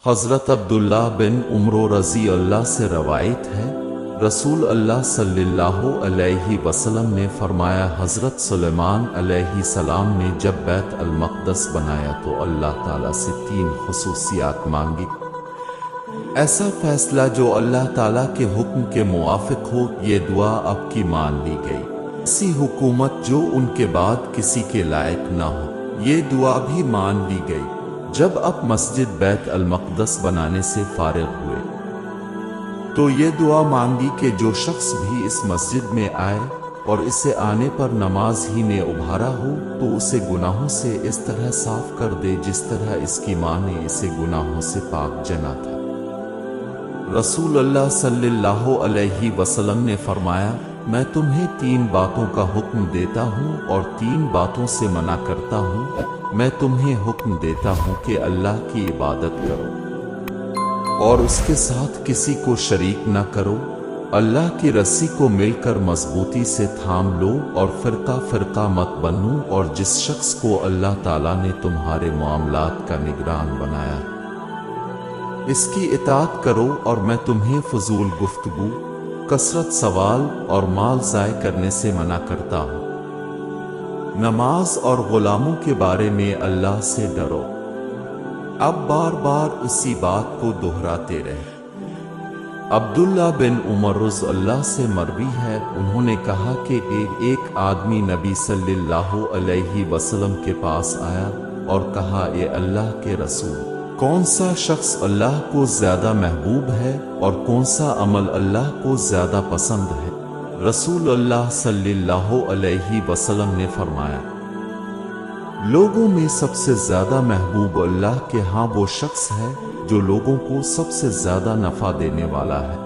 حضرت عبداللہ بن عمر رضی اللہ سے روایت ہے، رسول اللہ صلی اللہ علیہ وسلم نے فرمایا، حضرت سلیمان علیہ السلام نے جب بیت المقدس بنایا تو اللہ تعالیٰ سے 3 خصوصیات مانگی۔ ایسا فیصلہ جو اللہ تعالیٰ کے حکم کے موافق ہو، یہ دعا اب کی مان لی گئی۔ ایسی حکومت جو ان کے بعد کسی کے لائق نہ ہو، یہ دعا بھی مان لی گئی۔ جب اب مسجد بیت المقدس بنانے سے فارغ ہوئے تو یہ دعا مانگی کہ جو شخص بھی اس مسجد میں آئے اور اسے آنے پر نماز ہی نے ابھارا ہو تو اسے گناہوں سے اس طرح صاف کر دے جس طرح اس کی ماں نے اسے گناہوں سے پاک جنا تھا۔ رسول اللہ صلی اللہ علیہ وسلم نے فرمایا، میں تمہیں 3 باتوں کا حکم دیتا ہوں اور 3 باتوں سے منع کرتا ہوں۔ میں تمہیں حکم دیتا ہوں کہ اللہ کی عبادت کرو اور اس کے ساتھ کسی کو شریک نہ کرو، اللہ کی رسی کو مل کر مضبوطی سے تھام لو اور فرقہ فرقہ مت بنو، اور جس شخص کو اللہ تعالیٰ نے تمہارے معاملات کا نگران بنایا اس کی اطاعت کرو، اور میں تمہیں فضول گفتگو، کثرت سوال اور مال ضائع کرنے سے منع کرتا ہوں۔ نماز اور غلاموں کے بارے میں اللہ سے ڈرو۔ اب بار بار اسی بات کو دہراتے رہے۔ عبداللہ بن عمر رضی اللہ سے مروی ہے، انہوں نے کہا کہ ایک آدمی نبی صلی اللہ علیہ وسلم کے پاس آیا اور کہا، اے اللہ کے رسول، کون سا شخص اللہ کو زیادہ محبوب ہے اور کون سا عمل اللہ کو زیادہ پسند ہے؟ رسول اللہ صلی اللہ علیہ وسلم نے فرمایا، لوگوں میں سب سے زیادہ محبوب اللہ کے ہاں وہ شخص ہے جو لوگوں کو سب سے زیادہ نفع دینے والا ہے،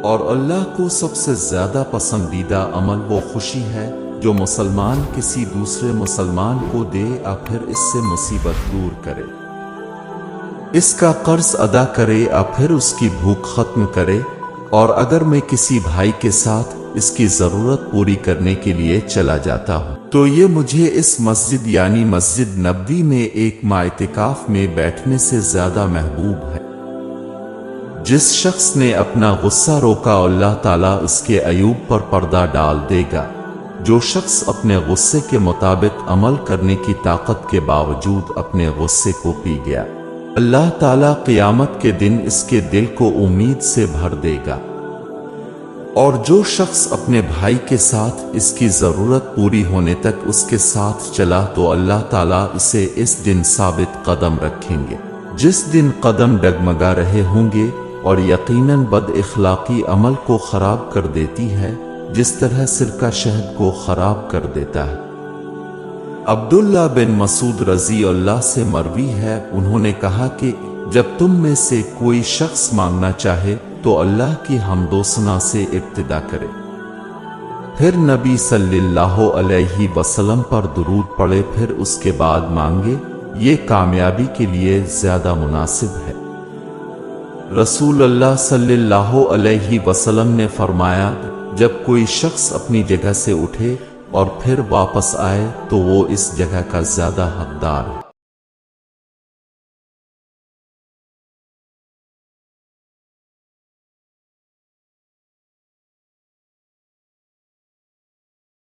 اور اللہ کو سب سے زیادہ پسندیدہ عمل وہ خوشی ہے جو مسلمان کسی دوسرے مسلمان کو دے یا پھر اس سے مصیبت دور کرے، اس کا قرض ادا کرے یا پھر اس کی بھوک ختم کرے، اور اگر میں کسی بھائی کے ساتھ اس کی ضرورت پوری کرنے کے لیے چلا جاتا ہوں تو یہ مجھے اس مسجد یعنی مسجد نبوی میں ایک ماہ اعتکاف میں بیٹھنے سے زیادہ محبوب ہے۔ جس شخص نے اپنا غصہ روکا اللہ تعالیٰ اس کے عیوب پر پردہ ڈال دے گا۔ جو شخص اپنے غصے کے مطابق عمل کرنے کی طاقت کے باوجود اپنے غصے کو پی گیا، اللہ تعالیٰ قیامت کے دن اس کے دل کو امید سے بھر دے گا۔ اور جو شخص اپنے بھائی کے ساتھ اس کی ضرورت پوری ہونے تک اس کے ساتھ چلا تو اللہ تعالیٰ اسے اس دن ثابت قدم رکھیں گے، جس دن قدم ڈگمگا رہے ہوں گے، اور یقیناً بد اخلاقی عمل کو خراب کر دیتی ہے جس طرح سرکہ شہد کو خراب کر دیتا ہے۔ عبداللہ بن مسعود رضی اللہ سے مروی ہے، انہوں نے کہا کہ جب تم میں سے کوئی شخص مانگنا چاہے تو اللہ کی حمد و ثنا سے ابتدا کرے، پھر نبی صلی اللہ علیہ وسلم پر درود پڑھے، پھر اس کے بعد مانگے، یہ کامیابی کے لیے زیادہ مناسب ہے۔ رسول اللہ صلی اللہ علیہ وسلم نے فرمایا، جب کوئی شخص اپنی جگہ سے اٹھے اور پھر واپس آئے تو وہ اس جگہ کا زیادہ حقدار ہے۔